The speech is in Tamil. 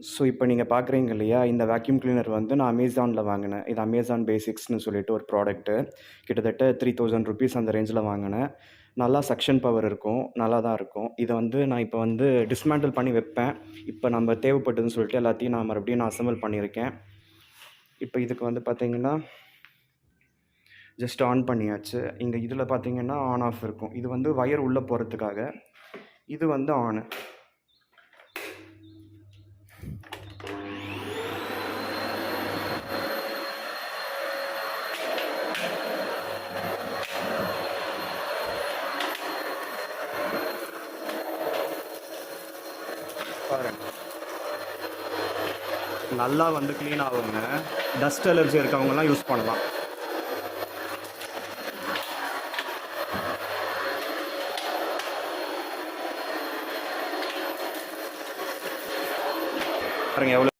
ஸோ இப்போ நீங்கள் பார்க்குறீங்க இல்லையா, இந்த வேக்யூம் கிளீனர் வந்து நான் அமேசானில் வாங்கினேன். இது அமேசான் பேசிக்ஸ்னு சொல்லிட்டு ஒரு ப்ராடக்ட்டு. கிட்டத்தட்ட ₹3000 அந்த ரேஞ்சில் வாங்கினேன். நல்லா சக்ஷன் பவர் இருக்கும். நல்லா தான் இருக்கும். இதை வந்து நான் இப்போ வந்து டிஸ்மேண்டில் பண்ணி வைப்பேன். இப்போ நம்ம தேவைப்பட்டதுன்னு சொல்லிட்டு எல்லாத்தையும் நான் மறுபடியும் அசெம்பிள் பண்ணியிருக்கேன். இப்போ இதுக்கு வந்து பார்த்தீங்கன்னா, ஜஸ்ட் ஆன் பண்ணியாச்சு. இங்கே இதில் பார்த்தீங்கன்னா ஆன் ஆஃப் இருக்கும். இது வந்து வயர் உள்ளே போகிறதுக்காக. இது வந்து ஆனு. பாருங்க, நல்லா வந்து க்ளீன் ஆகுங்க. டஸ்ட் அலர்ஜி இருக்கவங்கலாம் யூஸ் பண்ணலாம். பாருங்க எவ்வளோ